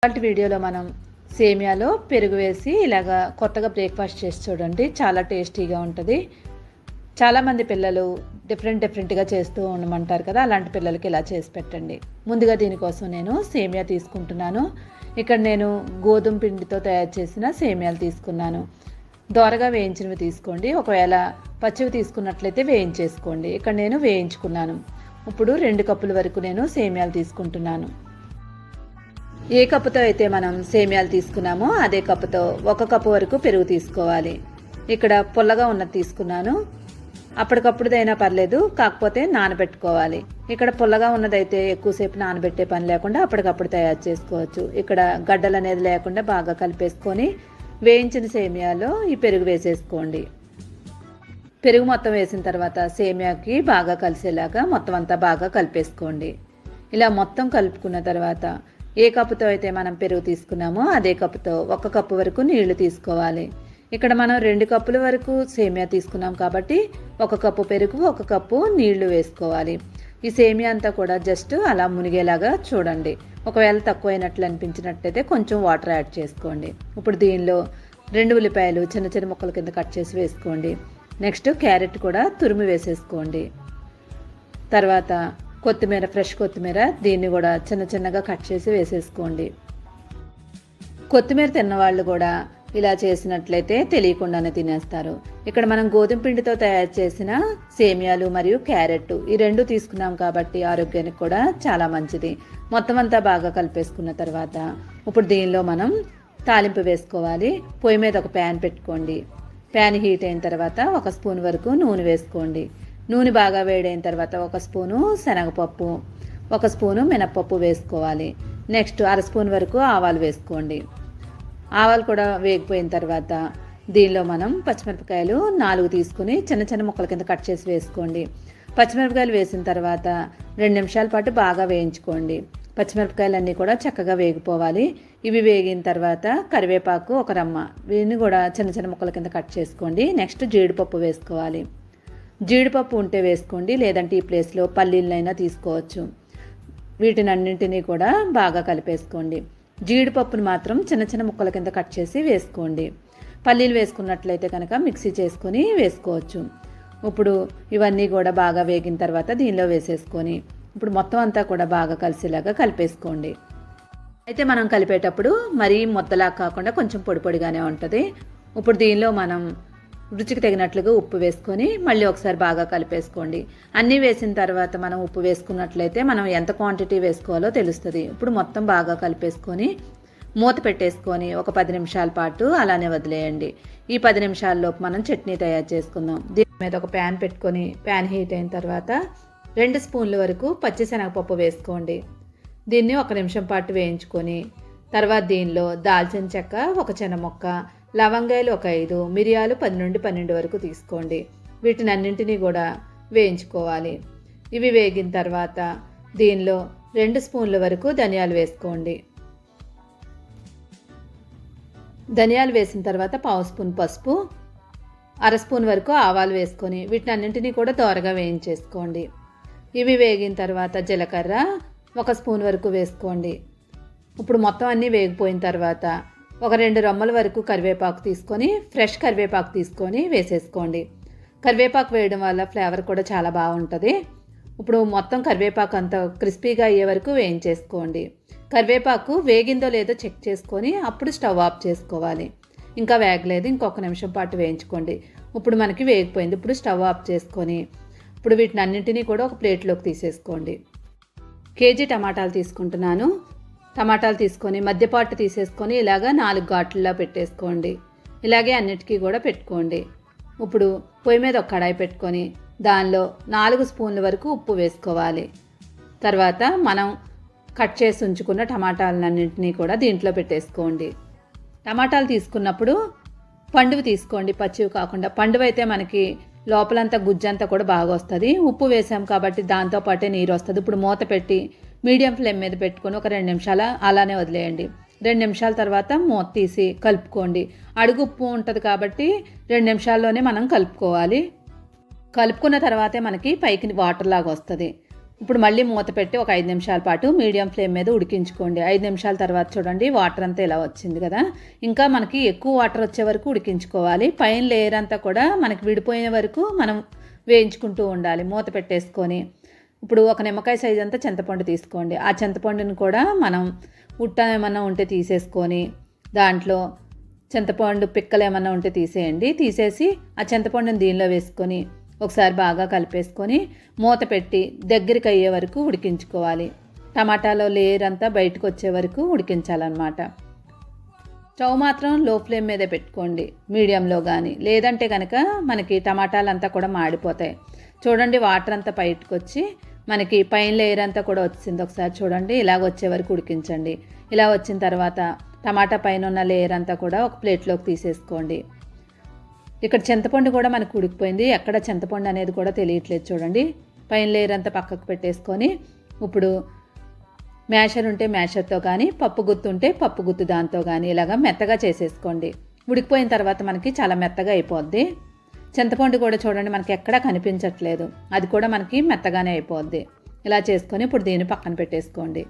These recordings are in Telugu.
ఇవాల్టి వీడియోలో మనం సేమియాలో పెరుగు వేసి ఇలాగా కొత్తగా బ్రేక్ఫాస్ట్ చేసి చూడండి. చాలా టేస్టీగా ఉంటుంది. చాలామంది పిల్లలు డిఫరెంట్గా చేస్తూ ఉండమంటారు కదా, అలాంటి పిల్లలకి ఇలా చేసి పెట్టండి. ముందుగా దీనికోసం నేను సేమియా తీసుకుంటున్నాను. ఇక్కడ నేను గోధుమ పిండితో తయారు చేసిన సేమియాలు తీసుకున్నాను. దోరగా వేయించినవి తీసుకోండి. ఒకవేళ పచ్చివి తీసుకున్నట్లయితే వేయించేసుకోండి. ఇక్కడ నేను వేయించుకున్నాను. ఇప్పుడు 2 కప్పుల వరకు నేను సేమియాలు తీసుకుంటున్నాను. ఏ కప్పుతో అయితే మనం సేమియాలు తీసుకున్నామో అదే కప్పుతో 1 కప్పు వరకు పెరుగు తీసుకోవాలి. ఇక్కడ పుల్లగా ఉన్నది తీసుకున్నాను. అప్పటికప్పుడుదైనా పర్లేదు, కాకపోతే నానబెట్టుకోవాలి. ఇక్కడ పుల్లగా ఉన్నదైతే ఎక్కువసేపు నానబెట్టే పని లేకుండా అప్పటికప్పుడు తయారు చేసుకోవచ్చు. ఇక్కడ గడ్డలు అనేది లేకుండా బాగా కలిపేసుకొని వేయించిన సేమియాలో ఈ పెరుగు వేసేసుకోండి. పెరుగు మొత్తం వేసిన తర్వాత సేమియాకి బాగా కలిసేలాగా మొత్తం అంతా బాగా కలిపేసుకోండి. ఇలా మొత్తం కలుపుకున్న తర్వాత ఏ కప్పుతో అయితే మనం పెరుగు తీసుకున్నామో అదే కప్పుతో 1 కప్పు వరకు నీళ్లు తీసుకోవాలి. ఇక్కడ మనం 2 కప్పుల వరకు సేమియా తీసుకున్నాం కాబట్టి 1 కప్పు పెరుగు 1 కప్పు నీళ్లు వేసుకోవాలి. ఈ సేమియా అంతా కూడా జస్ట్ అలా మునిగేలాగా చూడండి. ఒకవేళ తక్కువైనట్లు అనిపించినట్లయితే కొంచెం వాటర్ యాడ్ చేసుకోండి. ఇప్పుడు దీనిలో 2 ఉల్లిపాయలు చిన్న ముక్కల కింద కట్ చేసి వేసుకోండి. నెక్స్ట్ క్యారెట్ కూడా తురిమి వేసేసుకోండి. తర్వాత కొత్తిమీర, ఫ్రెష్ కొత్తిమీర, దీన్ని కూడా చిన్నగా కట్ చేసి వేసేసుకోండి. కొత్తిమీర తిన్నవాళ్ళు కూడా ఇలా చేసినట్లయితే తెలియకుండానే తినేస్తారు. ఇక్కడ మనం గోధుమ పిండితో తయారు చేసిన సేమియాలు మరియు క్యారెట్ ఈ 2 తీసుకున్నాం కాబట్టి ఆరోగ్యానికి కూడా చాలా మంచిది. మొత్తం అంతా బాగా కలిపేసుకున్న తర్వాత ఇప్పుడు దీనిలో మనం తాలింపు వేసుకోవాలి. పొయ్యి మీద ఒక ప్యాన్ పెట్టుకోండి. ప్యాన్ హీట్ అయిన తర్వాత 1 స్పూన్ వరకు నూనె వేసుకోండి. నూనె బాగా వేడైన తర్వాత 1 స్పూను శనగపప్పు, 1 స్పూను మినప్పప్పు వేసుకోవాలి. నెక్స్ట్ 1/2 స్పూన్ వరకు ఆవాలు వేసుకోండి. ఆవాలు కూడా వేగిపోయిన తర్వాత దీనిలో మనం పచ్చిమిరపకాయలు 4 తీసుకుని చిన్న ముక్కల కింద కట్ చేసి వేసుకోండి. పచ్చిమిరపకాయలు వేసిన తర్వాత 2 నిమిషాల పాటు బాగా వేయించుకోండి. పచ్చిమిరపకాయలు అన్నీ కూడా చక్కగా వేగిపోవాలి. ఇవి వేగిన తర్వాత కరివేపాకు 1 రమ్మ, వీటిని కూడా చిన్న ముక్కల కింద కట్ చేసుకోండి. నెక్స్ట్ జీడిపప్పు వేసుకోవాలి. జీడిపప్పు ఉంటే వేసుకోండి, లేదంటే ఈ ప్లేస్లో పల్లీలైనా తీసుకోవచ్చు. వీటిని అన్నింటినీ కూడా బాగా కలిపేసుకోండి. జీడిపప్పును మాత్రం చిన్న ముక్కల కింద కట్ చేసి వేసుకోండి. పల్లీలు వేసుకున్నట్లయితే కనుక మిక్సీ చేసుకొని వేసుకోవచ్చు. ఇప్పుడు ఇవన్నీ కూడా బాగా వేగిన తర్వాత దీనిలో వేసేసుకొని ఇప్పుడు మొత్తం అంతా కూడా బాగా కలిసేలాగా కలిపేసుకోండి. అయితే మనం కలిపేటప్పుడు మరీ ముద్దలా కాకుండా కొంచెం పొడిగానే ఉంటుంది. ఇప్పుడు దీనిలో మనం రుచికి తగినట్లుగా ఉప్పు వేసుకొని మళ్ళీ ఒకసారి బాగా కలిపేసుకోండి. అన్నీ వేసిన తర్వాత మనం ఉప్పు వేసుకున్నట్లయితే మనం ఎంత క్వాంటిటీ వేసుకోవాలో తెలుస్తుంది. ఇప్పుడు మొత్తం బాగా కలిపేసుకొని మూత పెట్టేసుకొని ఒక 10 నిమిషాల పాటు అలానే వదిలేయండి. ఈ 10 నిమిషాల్లోపు మనం చట్నీ తయారు చేసుకుందాం. దీని మీద ఒక ప్యాన్ పెట్టుకొని ప్యాన్ హీట్ అయిన తర్వాత 2 స్పూన్ల వరకు పచ్చిశనగపప్పు వేసుకోండి. దీన్ని 1 నిమిషం పాటు వేయించుకొని తర్వాత దీనిలో దాల్చిన చెక్క 1 చిన్న ముక్క, లవంగాయలు 5, మిరియాలు 10 నుండి 12 వరకు తీసుకోండి. వీటిని అన్నింటినీ కూడా వేయించుకోవాలి. ఇవి వేగిన తర్వాత దీనిలో 2 స్పూన్ల వరకు ధనియాలు వేసుకోండి. ధనియాలు వేసిన తర్వాత 1/2 స్పూన్ పసుపు, 1/2 స్పూన్ వరకు ఆవాలు వేసుకొని వీటిని అన్నింటినీ కూడా దోరగా వేయించేసుకోండి. ఇవి వేగిన తర్వాత జీలకర్ర 1 స్పూన్ వరకు వేసుకోండి. ఇప్పుడు మొత్తం అన్నీ వేగిపోయిన తర్వాత ఒక 2 రమ్మల వరకు కరివేపాకు తీసుకొని ఫ్రెష్ కరివేపాకు తీసుకొని వేసేసుకోండి. కరివేపాకు వేయడం వల్ల ఫ్లేవర్ కూడా చాలా బాగుంటుంది. ఇప్పుడు మొత్తం కరివేపాకు అంతా క్రిస్పీగా అయ్యే వరకు వేయించేసుకోండి. కరివేపాకు వేగిందో లేదో చెక్ చేసుకొని అప్పుడు స్టవ్ ఆఫ్ చేసుకోవాలి. ఇంకా వేగలేదు, ఇంకొక నిమిషం పాటు వేయించుకోండి. ఇప్పుడు మనకి వేగిపోయింది. ఇప్పుడు స్టవ్ ఆఫ్ చేసుకొని ఇప్పుడు వీటిని అన్నింటినీ కూడా ఒక ప్లేట్లోకి తీసేసుకోండి. కేజీ టమాటాలు తీసుకుంటున్నాను. టమాటాలు తీసుకొని మధ్యపాటు తీసేసుకొని ఇలాగా 4 ఘాట్లలో పెట్టేసుకోండి. ఇలాగే అన్నిటికీ కూడా పెట్టుకోండి. ఇప్పుడు పొయ్యి మీద ఒక కడాయి పెట్టుకొని దానిలో 4 స్పూన్ల వరకు ఉప్పు వేసుకోవాలి. తర్వాత మనం కట్ చేసి ఉంచుకున్న టమాటాలన్నింటినీ కూడా దీంట్లో పెట్టేసుకోండి. టమాటాలు తీసుకున్నప్పుడు పండువి తీసుకోండి, పచ్చివి కాకుండా. పండువి అయితే మనకి లోపలంతా గుజ్జంతా కూడా బాగా వస్తుంది. ఉప్పు వేసాం కాబట్టి దాంతోపాటే నీరు వస్తుంది. ఇప్పుడు మూత పెట్టి మీడియం ఫ్లేమ్ మీద పెట్టుకొని ఒక 2 నిమిషాలు అలానే వదిలేయండి. 2 నిమిషాల తర్వాత మూత తీసి కలుపుకోండి. అడుగు ఉప్పు ఉంటుంది కాబట్టి 2 నిమిషాల్లోనే మనం కలుపుకోవాలి. కలుపుకున్న తర్వాతే మనకి పైకి వాటర్ లాగా వస్తుంది. ఇప్పుడు మళ్ళీ మూత పెట్టి ఒక 5 నిమిషాల పాటు మీడియం ఫ్లేమ్ మీద ఉడికించుకోండి. 5 నిమిషాల తర్వాత చూడండి వాటర్ అంతా ఇలా వచ్చింది కదా. ఇంకా మనకి ఎక్కువ వాటర్ వచ్చే వరకు ఉడికించుకోవాలి. పైన లేయర్ అంతా కూడా మనకి విడిపోయిన వరకు మనం వేయించుకుంటూ ఉండాలి మూత పెట్టేసుకొని. ఇప్పుడు ఒక నిమ్మకాయ సైజ్ అంతా చింతపండు తీసుకోండి. ఆ చింతపండుని కూడా మనం ఉట్ట ఏమన్నా ఉంటే తీసేసుకొని దాంట్లో చింతపండు పిక్కలు ఏమన్నా ఉంటే తీసేయండి. తీసేసి ఆ చింతపండుని దీనిలో వేసుకొని ఒకసారి బాగా కలిపేసుకొని మూత పెట్టి దగ్గరికి అయ్యే వరకు ఉడికించుకోవాలి. టమాటాలో లేయర్ అంతా బయటకు వచ్చే వరకు ఉడికించాలన్నమాట. స్టవ్ మాత్రం లో ఫ్లేమ్ మీదే పెట్టుకోండి, మీడియంలో కానీ, లేదంటే కనుక మనకి టమాటాలంతా కూడా మాడిపోతాయి. చూడండి వాటర్ అంతా బయటకు వచ్చి మనకి పైన లేయర్ అంతా కూడా వచ్చింది. ఒకసారి చూడండి ఇలాగ వచ్చే వరకు ఉడికించండి. ఇలా వచ్చిన తర్వాత టమాటా పైన ఉన్న లేయర్ అంతా కూడా ఒక ప్లేట్లోకి తీసేసుకోండి. ఇక్కడ చింతపండు కూడా మనకు ఉడికిపోయింది, ఎక్కడ చింతపండు అనేది కూడా తెలియట్లేదు. చూడండి పైన లేయర్ అంతా పక్కకు పెట్టేసుకొని ఇప్పుడు మ్యాషర్ ఉంటే మ్యాషర్తో కానీ, పప్పు గుత్తు ఉంటే పప్పు గుత్తు దాంతో కానీ ఇలాగ మెత్తగా చేసేసుకోండి. ఉడికిపోయిన తర్వాత మనకి చాలా మెత్తగా అయిపోద్ది. చింతపండు కూడా చూడండి మనకి ఎక్కడా కనిపించట్లేదు, అది కూడా మనకి మెత్తగానే అయిపోద్ది. ఇలా చేసుకొని ఇప్పుడు దీన్ని పక్కన పెట్టేసుకోండి.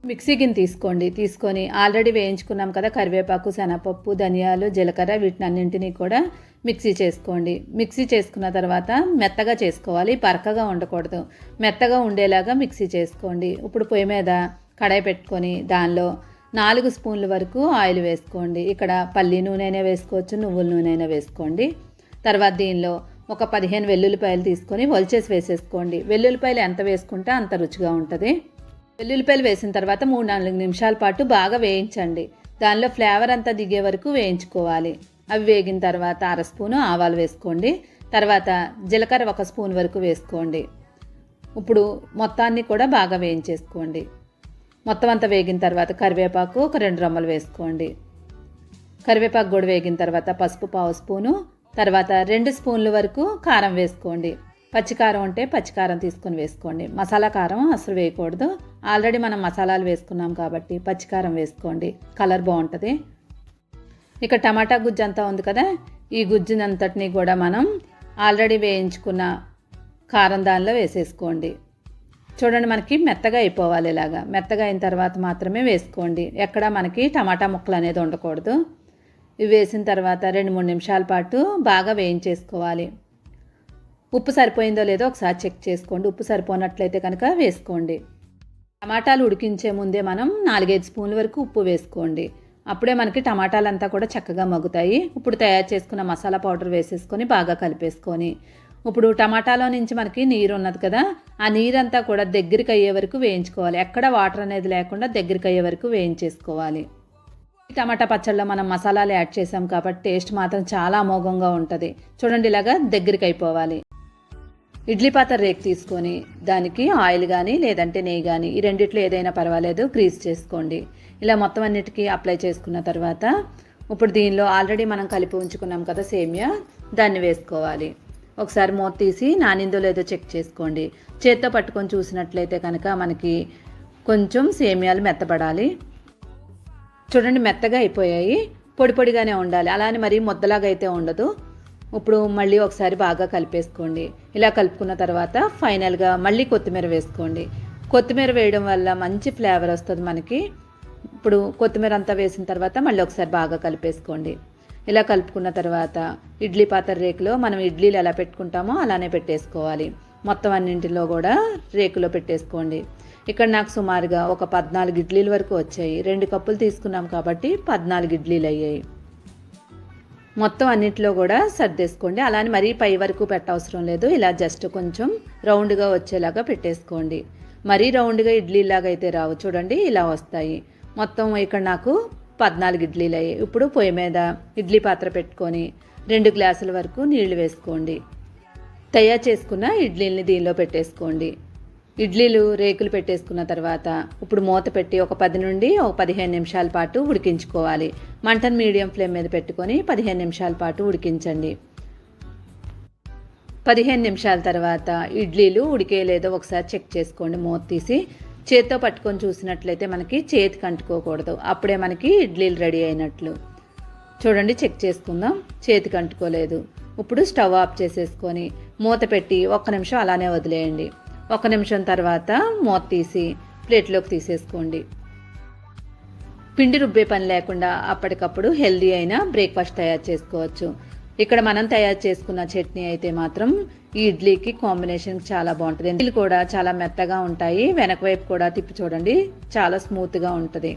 మిక్సీ గిన్నె తీసుకోండి. తీసుకొని ఆల్రెడీ వేయించుకున్నాం కదా కరివేపాకు, శనగపప్పు, ధనియాలు, జీలకర్ర, వీటిని అన్నింటినీ కూడా మిక్సీ చేసుకోండి. మిక్సీ చేసుకున్న తర్వాత మెత్తగా చేసుకోవాలి, బరకగా ఉండకూడదు. మెత్తగా ఉండేలాగా మిక్సీ చేసుకోండి. ఇప్పుడు పొయ్యి మీద కడాయి పెట్టుకొని దానిలో 4 స్పూన్ల వరకు ఆయిల్ వేసుకోండి. ఇక్కడ పల్లి నూనె వేసుకోవచ్చు, నువ్వుల నూనె వేసుకోండి. తర్వాత దీనిలో ఒక 15 వెల్లుల్లిపాయలు తీసుకొని ఒలిచేసి వేసేసుకోండి. వెల్లుల్లిపాయలు ఎంత వేసుకుంటే అంత రుచిగా ఉంటుంది. వెల్లుల్లిపాయలు వేసిన తర్వాత 3-4 నిమిషాల పాటు బాగా వేయించండి. దానిలో ఫ్లేవర్ అంతా దిగే వరకు వేయించుకోవాలి. అవి వేగిన తర్వాత 1/2 స్పూను ఆవాలు వేసుకోండి. తర్వాత జీలకర్ర 1 స్పూన్ వరకు వేసుకోండి. ఇప్పుడు మొత్తాన్ని కూడా బాగా వేయించేసుకోండి. మొత్తం అంతా వేగిన తర్వాత కరివేపాకు ఒక 2 రెమ్మలు వేసుకోండి. కరివేపాకు కూడా వేగిన తర్వాత పసుపు 1/2 స్పూను, తర్వాత 2 స్పూన్ల వరకు కారం వేసుకోండి. పచ్చికారం ఉంటే పచ్చికారం తీసుకొని వేసుకోండి. మసాలా కారం అసలు వేయకూడదు, ఆల్రెడీ మనం మసాలాలు వేసుకున్నాం కాబట్టి పచ్చికారం వేసుకోండి, కలర్ బాగుంటుంది. ఇక టమాటా గుజ్జు అంతా ఉంది కదా, ఈ గుజ్జునంతటిని కూడా మనం ఆల్రెడీ వేయించుకున్న కారం దానిలో వేసేసుకోండి. చూడండి మనకి మెత్తగా అయిపోవాలి. ఇలాగా మెత్తగా అయిన తర్వాత మాత్రమే వేసుకోండి, ఎక్కడ మనకి టమాటా ముక్కలు అనేది ఉండకూడదు. ఇవి వేసిన తర్వాత 2-3 నిమిషాల పాటు బాగా వేయించేసుకోవాలి. ఉప్పు సరిపోయిందో లేదో ఒకసారి చెక్ చేసుకోండి. ఉప్పు సరిపోనట్లయితే కనుక వేసుకోండి. టమాటాలు ఉడికించే ముందే మనం 4-5 స్పూన్ల వరకు ఉప్పు వేసుకోండి. అప్పుడే మనకి టమాటాలంతా కూడా చక్కగా మగ్గుతాయి. ఇప్పుడు తయారు చేసుకున్న మసాలా పౌడర్ వేసేసుకొని బాగా కలిపేసుకొని ఇప్పుడు టమాటాలో నుంచి మనకి నీరు ఉన్నది కదా, ఆ నీరంతా కూడా దగ్గరికి అయ్యే వరకు వేయించుకోవాలి. ఎక్కడ వాటర్ అనేది లేకుండా దగ్గరికి అయ్యే వరకు వేయించేసుకోవాలి. టమాటా పచ్చళ్ళలో మనం మసాలాలు యాడ్ చేసాం కాబట్టి టేస్ట్ మాత్రం చాలా అమోఘంగా ఉంటుంది. చూడండి ఇలాగా దగ్గరికి అయిపోవాలి. ఇడ్లీ పాత్ర రేకు తీసుకొని దానికి ఆయిల్ కానీ లేదంటే నెయ్యి కానీ ఈ రెండిట్లో ఏదైనా పర్వాలేదు గ్రీస్ చేసుకోండి. ఇలా మొత్తం అన్నిటికీ అప్లై చేసుకున్న తర్వాత ఇప్పుడు దీనిలో ఆల్రెడీ మనం కలిపి ఉంచుకున్నాం కదా సేమియా, దాన్ని వేసుకోవాలి. ఒకసారి మూత తీసి నానిందో లేదో చెక్ చేసుకోండి. చేత్తో పట్టుకొని చూసినట్లయితే కనుక మనకి కొంచెం సేమియాలు మెత్తపడాలి. చూడండి మెత్తగా అయిపోయాయి, పొడి పొడిగానే ఉండాలి, అలానే మరీ ముద్దలాగా అయితే ఉండదు. ఇప్పుడు మళ్ళీ ఒకసారి బాగా కలిపేసుకోండి. ఇలా కలుపుకున్న తర్వాత ఫైనల్గా మళ్ళీ కొత్తిమీర వేసుకోండి. కొత్తిమీర వేయడం వల్ల మంచి ఫ్లేవర్ వస్తుంది మనకి. ఇప్పుడు కొత్తిమీర అంతా వేసిన తర్వాత మళ్ళీ ఒకసారి బాగా కలిపేసుకోండి. ఇలా కలుపుకున్న తర్వాత ఇడ్లీ పాత్ర రేకులో మనం ఇడ్లీలు ఎలా పెట్టుకుంటామో అలానే పెట్టేసుకోవాలి. మొత్తం అన్నింటిలో కూడా రేకులో పెట్టేసుకోండి. ఇక్కడ నాకు సుమారుగా ఒక 14 ఇడ్లీల వరకు వచ్చాయి. 2 కప్పులు తీసుకున్నాం కాబట్టి 14 ఇడ్లీలు అయ్యాయి. మొత్తం అన్నింటిలో కూడా సర్దేసుకోండి. అలానే మరీ పై వరకు పెట్టవసరం లేదు, ఇలా జస్ట్ కొంచెం రౌండ్గా వచ్చేలాగా పెట్టేసుకోండి. మరీ రౌండ్గా ఇడ్లీలాగా అయితే రావు, చూడండి ఇలా వస్తాయి. మొత్తం ఇక్కడ నాకు 14 ఇడ్లీలు అయ్యాయి. ఇప్పుడు పొయ్యి మీద ఇడ్లీ పాత్ర పెట్టుకొని 2 గ్లాసుల వరకు నీళ్లు వేసుకోండి. తయారు చేసుకున్న ఇడ్లీల్ని దీనిలో పెట్టేసుకోండి. ఇడ్లీలు రేకులు పెట్టేసుకున్న తర్వాత ఇప్పుడు మూత పెట్టి ఒక 10 నుండి 15 నిమిషాల పాటు ఉడికించుకోవాలి. మంటను మీడియం ఫ్లేమ్ మీద పెట్టుకొని 15 నిమిషాల పాటు ఉడికించండి. 15 నిమిషాల తర్వాత ఇడ్లీలు ఉడికేలేదో ఒకసారి చెక్ చేసుకోండి. మూత తీసి చేత్తో పట్టుకొని చూసినట్లయితే మనకి చేతికి అంటుకోకూడదు, అప్పుడే మనకి ఇడ్లీలు రెడీ అయినట్లు. చూడండి చెక్ చేసుకుందాం, చేతికి అంటుకోలేదు. ఇప్పుడు స్టవ్ ఆఫ్ చేసేసుకొని మూత పెట్టి 1 నిమిషం అలానే వదిలేయండి. 1 నిమిషం తర్వాత మూత తీసి ప్లేట్లోకి తీసేసుకోండి. పిండి రుబ్బే పని లేకుండా అప్పటికప్పుడు హెల్దీ అయిన బ్రేక్ఫాస్ట్ తయారు చేసుకోవచ్చు. ఇక్కడ మనం తయారు చేసుకున్న చట్నీ అయితే మాత్రం ఈ ఇడ్లీకి కాంబినేషన్ చాలా బాగుంటుంది. ఇడ్లీలు కూడా చాలా మెత్తగా ఉంటాయి. వెనక వైపు కూడా తిప్పి చూడండి, చాలా స్మూత్గా ఉంటుంది.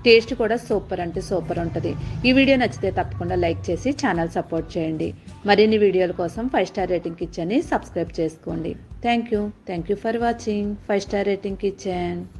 టేస్ట్ కూడా సూపర్ అంటే సూపర్ ఉంటుంది. ఈ వీడియో నచ్చితే తప్పకుండా లైక్ చేసి ఛానల్ సపోర్ట్ చేయండి. మరిన్ని వీడియోల కోసం 5 స్టార్ రేటింగ్ కిచెన్ని సబ్స్క్రైబ్ చేసుకోండి. Thank you for watching 5 star rating kitchen.